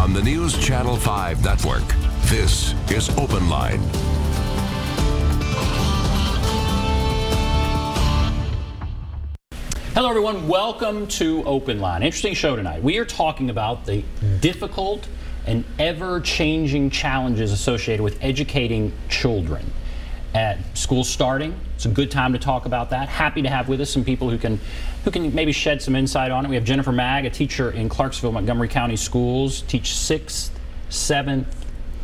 on the News Channel 5 network. This is OpenLine. Hello everyone, welcome to OpenLine. Interesting show tonight. We are talking about the difficult and ever-changing challenges associated with educating children. At school starting, it's a good time to talk about that. Happy to have with us some people who can maybe shed some insight on it. We have Jennifer Maag, a teacher in Clarksville-Montgomery County Schools, teach 6th, 7th,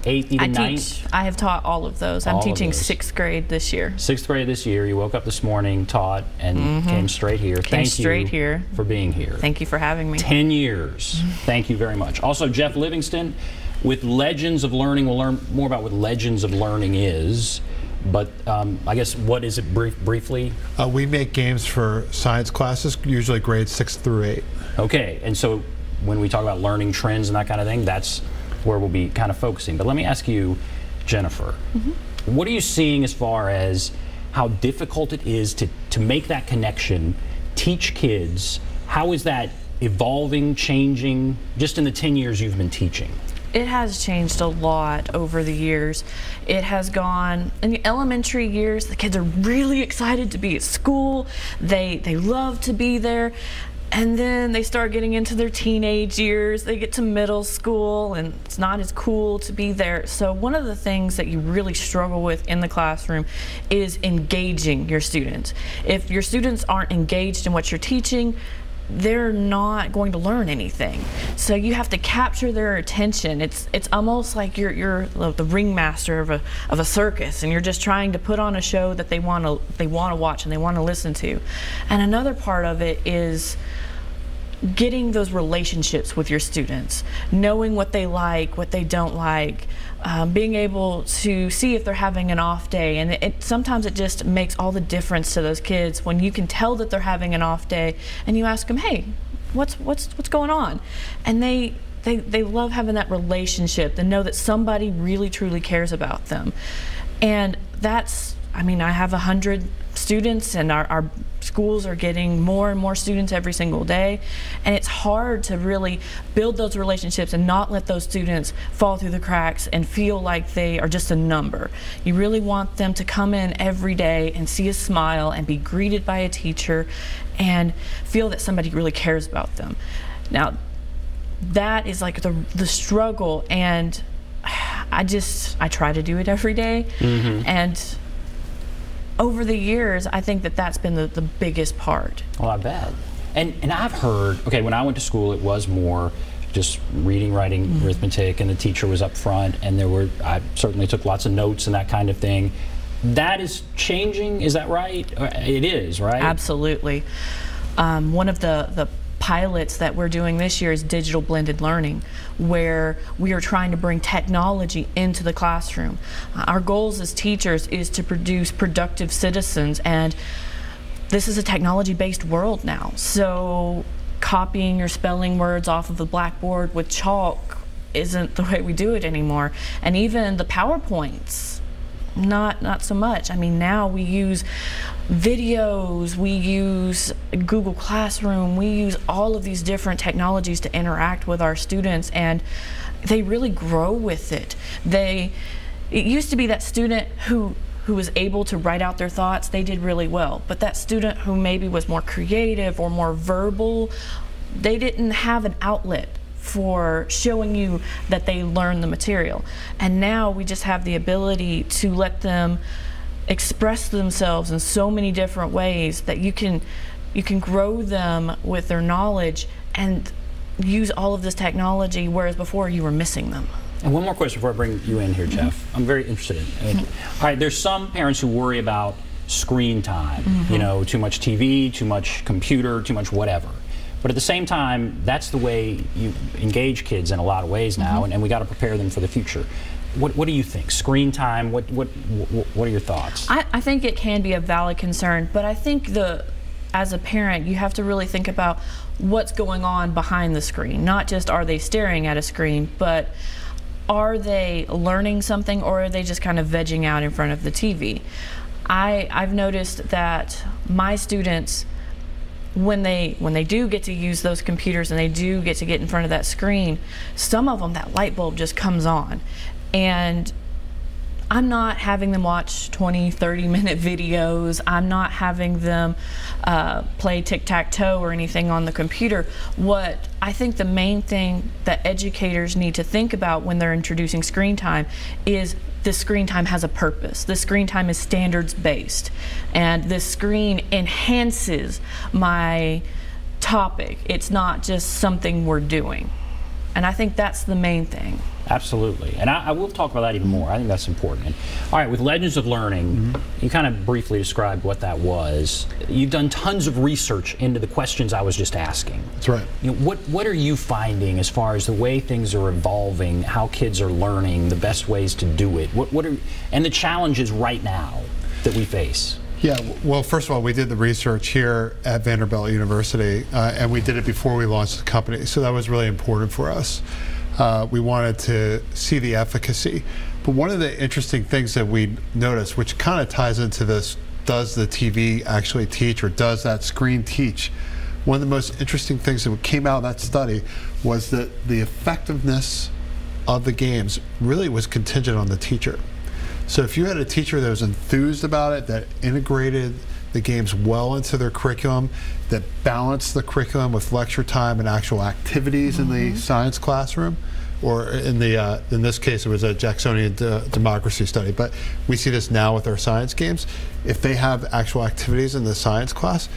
8th, even 9th. I have taught all of those. I'm teaching 6th grade this year. 6th grade this year. You woke up this morning, taught, and came straight here. Thank you for being here. Thank you for having me. 10 years. Thank you very much. Also, Geoff Livingston with Legends of Learning. We'll learn more about what Legends of Learning is. But I guess, what is it briefly? We make games for science classes, usually grades 6 through 8. Okay, and so when we talk about learning trends and that kind of thing, that's where we'll be kind of focusing. But let me ask you, Jennifer, what are you seeing as far as how difficult it is to make that connection, teach kids? How is that evolving, changing, just in the 10 years you've been teaching? It has changed a lot over the years. It has gone, in the elementary years, the kids are really excited to be at school. They love to be there. And then they start getting into their teenage years. They get to middle school and it's not as cool to be there. So one of the things that you really struggle with in the classroom is engaging your students. If your students aren't engaged in what you're teaching, they're not going to learn anything. So you have to capture their attention. It's almost like you're the ringmaster of a circus, and you're just trying to put on a show that they want to watch and they want to listen to. And another part of it is getting those relationships with your students, knowing what they like, what they don't like, being able to see if they're having an off day. And sometimes it just makes all the difference to those kids when you can tell that they're having an off day and you ask them, hey, what's going on? And they love having that relationship and know that somebody really truly cares about them. And that's, I mean, I have 100 students, and our schools are getting more and more students every single day, and it's hard to really build those relationships and not let those students fall through the cracks and feel like they are just a number. You really want them to come in every day and see a smile and be greeted by a teacher and feel that somebody really cares about them. Now, that is like the struggle, and I try to do it every day. And over the years, I think that's been the biggest part. Well, I bet. And I've heard, okay, when I went to school, it was more just reading, writing, arithmetic, and the teacher was up front, and I certainly took lots of notes and that kind of thing. That is changing, is that right? It is, right? Absolutely. One of the pilots that we're doing this year is digital blended learning, where we are trying to bring technology into the classroom. Our goals as teachers is to produce productive citizens, and this is a technology-based world now. So copying or spelling words off of the blackboard with chalk isn't the way we do it anymore. And even the PowerPoints, not so much. I mean, now we use videos, we use Google Classroom, we use all of these different technologies to interact with our students, and they really grow with it. It used to be that student who was able to write out their thoughts, they did really well. But that student who maybe was more creative or more verbal, they didn't have an outlet for showing you that they learned the material. And now we just have the ability to let them express themselves in so many different ways that you can grow them with their knowledge and use all of this technology, whereas before you were missing them. And one more question before I bring you in here, Geoff. I'm very interested in. All right, there's some parents who worry about screen time, you know, too much TV, too much computer, too much whatever. But at the same time, that's the way you engage kids in a lot of ways now, and we got to prepare them for the future. What do you think? Screen time, what are your thoughts? I think it can be a valid concern, but I think as a parent, you have to really think about what's going on behind the screen. Not just are they staring at a screen, but are they learning something, or are they just kind of vegging out in front of the TV? I've noticed that my students, when they do get to use those computers and they do get to get in front of that screen, some of them, that light bulb just comes on. And I'm not having them watch 20, 30-minute videos. I'm not having them play tic-tac-toe or anything on the computer. What I think the main thing that educators need to think about when they're introducing screen time is this screen time has a purpose. This screen time is standards-based, and this screen enhances my topic. It's not just something we're doing. And I think that's the main thing. Absolutely. And I will talk about that even more. I think that's important. And, all right, with Legends of Learning, you kind of briefly described what that was. You've done tons of research into the questions I was just asking. That's right. You know, what are you finding as far as the way things are evolving, how kids are learning, the best ways to do it? And the challenges right now that we face? Yeah, well, first of all, we did the research here at Vanderbilt University, and we did it before we launched the company, so that was really important for us. We wanted to see the efficacy. But one of the interesting things that we noticed, which kind of ties into this, does the TV actually teach, or does that screen teach? One of the most interesting things that came out of that study was that the effectiveness of the games really was contingent on the teacher. So if you had a teacher that was enthused about it, that integrated the games well into their curriculum, that balanced the curriculum with lecture time and actual activities in the science classroom, or in this case it was a Jacksonian democracy study, but we see this now with our science games. If they have actual activities in the science class,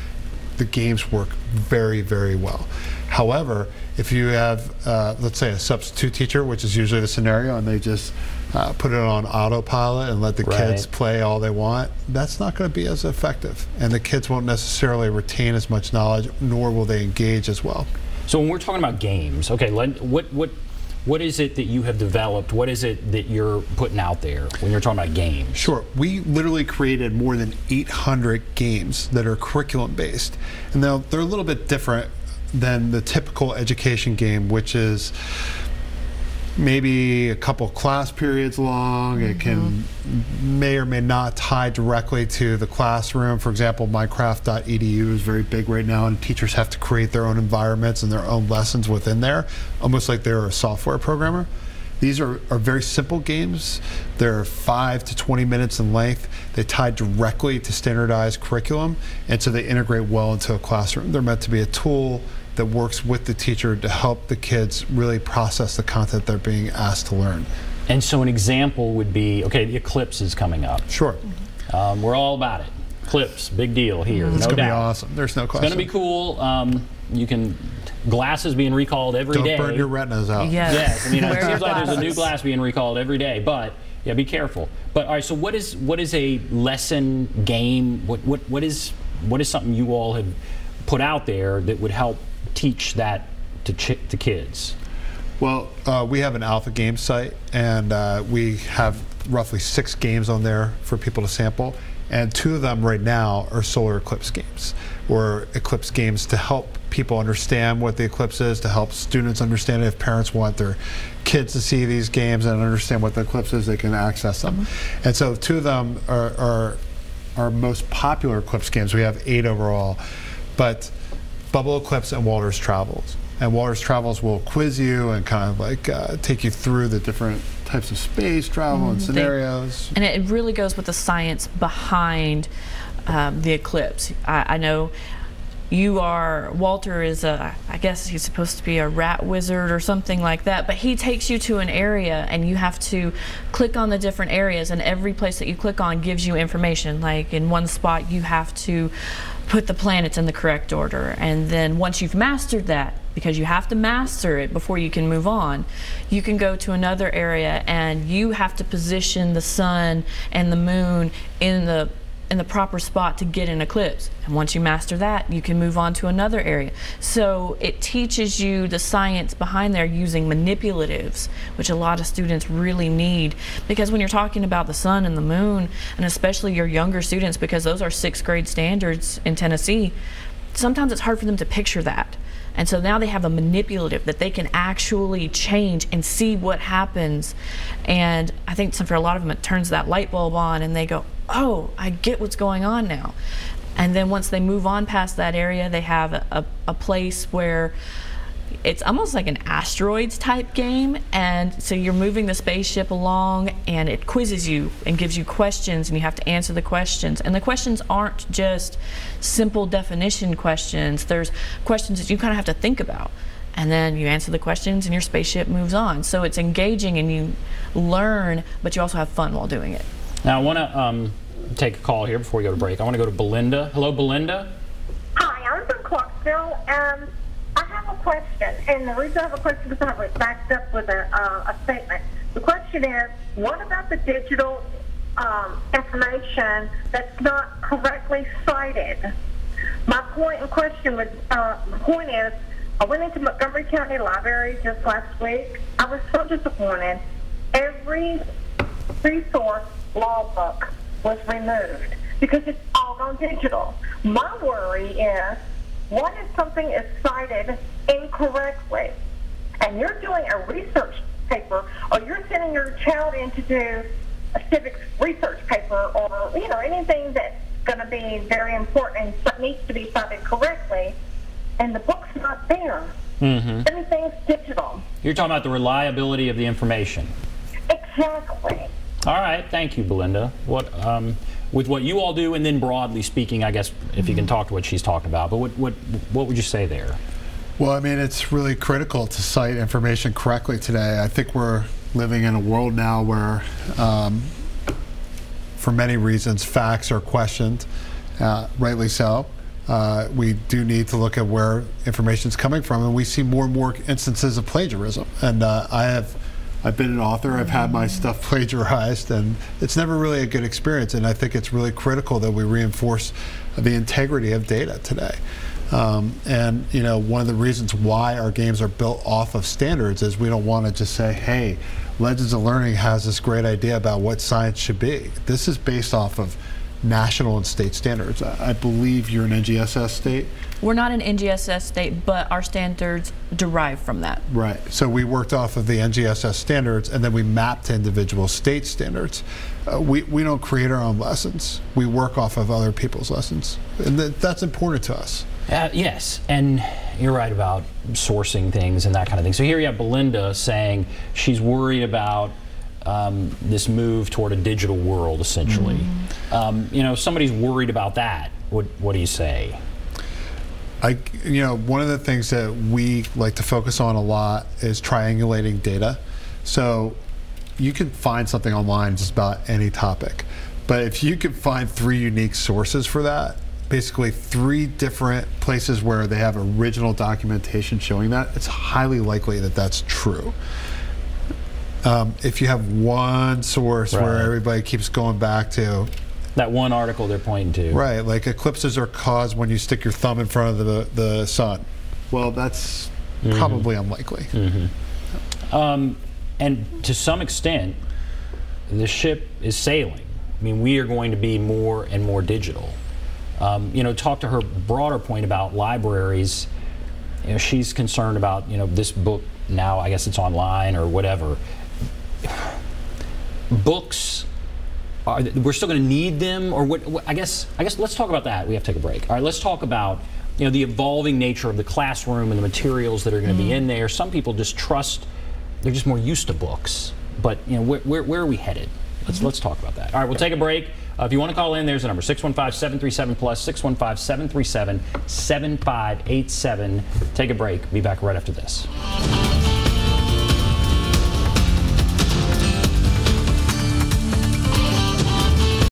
the games work very, very well. However, if you have, let's say, a substitute teacher, which is usually the scenario, and they just put it on autopilot and let the kids play all they want, that's not going to be as effective. And the kids won't necessarily retain as much knowledge, nor will they engage as well. So when we're talking about games, okay, what is it that you have developed? What is it that you're putting out there when you're talking about games? Sure. We literally created more than 800 games that are curriculum-based. And they're a little bit different than the typical education game, which is maybe a couple class periods long. It may or may not tie directly to the classroom. For example, Minecraft.edu is very big right now, and teachers have to create their own environments and their own lessons within there, almost like they're a software programmer. These are very simple games. They're 5 to 20 minutes in length. They tie directly to standardized curriculum, and so they integrate well into a classroom. They're meant to be a tool that works with the teacher to help the kids really process the content they're being asked to learn. And so an example would be, okay, the eclipse is coming up. Sure. We're all about it. Eclipse, big deal here, no doubt. It's going to be awesome. There's no question. It's going to be cool. You can, glasses being recalled every day. Don't burn your retinas out. Yes, I mean, it seems like there's a new glass being recalled every day, but yeah, be careful. But all right, so what is a lesson game? What is something you all have put out there that would help teach that to kids? Well, we have an alpha game site, and we have roughly 6 games on there for people to sample, and 2 of them right now are solar eclipse games, or eclipse games to help people understand what the eclipse is, to help students understand it. If parents want their kids to see these games and understand what the eclipse is, they can access them. And so 2 of them are our most popular eclipse games. We have 8 overall, but Bubble Eclipse and Walter's Travels. And Walter's Travels will quiz you and kind of like take you through the different types of space travel and scenarios. And it really goes with the science behind the eclipse. I know Walter is I guess he's supposed to be a rat wizard or something like that, but he takes you to an area and you have to click on the different areas, and every place that you click on gives you information. Like in one spot you have to put the planets in the correct order, and then once you've mastered that, because you have to master it before you can move on, you can go to another area and you have to position the sun and the moon in the proper spot to get an eclipse. And once you master that, you can move on to another area. So it teaches you the science behind there using manipulatives, which a lot of students really need, because when you're talking about the sun and the moon, and especially your younger students, because those are 6th grade standards in Tennessee, sometimes it's hard for them to picture that. And so now they have a manipulative that they can actually change and see what happens. And I think for a lot of them it turns that light bulb on and they go, oh, I get what's going on now. And then once they move on past that area, they have a place where it's almost like an asteroids type game, and so you're moving the spaceship along and it quizzes you and gives you questions and you have to answer the questions. And the questions aren't just simple definition questions. There's questions that you kind of have to think about, and then you answer the questions and your spaceship moves on. So it's engaging and you learn, but you also have fun while doing it. Now I want to take a call here before we go to break. I want to go to Belinda. Hello, Belinda. Hi, I'm from Clarksville. I have a question, and the reason I have a question is because I have it backed up with a statement. The question is, what about the digital information that's not correctly cited? My point in question was, the point is, I went into Montgomery County Library just last week. I was so disappointed. Every resource law book was removed because it's all gone digital. My worry is, what if something is cited incorrectly and you're doing a research paper, or you're sending your child in to do a civics research paper, or anything that's going to be very important and needs to be cited correctly, and the book's not there. Everything's digital. You're talking about the reliability of the information. Exactly. All right, thank you, Belinda. What with what you all do, and then broadly speaking, I guess if you can talk to what she's talking about, but what would you say there? Well, I mean, it's really critical to cite information correctly today. I think we're living in a world now where, for many reasons, facts are questioned, rightly so. We do need to look at where information is coming from, and we see more and more instances of plagiarism. And I've been an author, I've had my stuff plagiarized, and it's never really a good experience, and I think it's really critical that we reinforce the integrity of data today. And one of the reasons why our games are built off of standards is we don't want to just say, hey, Legends of Learning has this great idea about what science should be. This is based off of national and state standards. I believe you're an NGSS state? We're not an NGSS state, but our standards derive from that. Right. So we worked off of the NGSS standards, and then we mapped to individual state standards. We don't create our own lessons. We work off of other people's lessons, and that's important to us. Yes, and you're right about sourcing things and that kind of thing. So here you have Belinda saying she's worried about this move toward a digital world, essentially. If somebody's worried about that, what do you say? One of the things that we like to focus on a lot is triangulating data. So you can find something online just about any topic, but if you can find 3 unique sources for that, basically 3 different places where they have original documentation showing that, it's highly likely that that's true. If you have one source where everybody keeps going back to, that one article they're pointing to. Right, like eclipses are caused when you stick your thumb in front of the sun. Well, that's probably unlikely. And to some extent, the ship is sailing. I mean, we are going to be more and more digital. Talk to her broader point about libraries. She's concerned about, this book now, I guess it's online or whatever. Books, we're still going to need them, or what? I guess let's talk about that. We have to take a break. All right, let's talk about the evolving nature of the classroom and the materials that are going to be in there. Some people just trust; they're just more used to books. But where are we headed? Let's talk about that. All right, we'll take a break. If you want to call in, there's a number, 615-737+, 615-737-7587. Take a break. Be back right after this.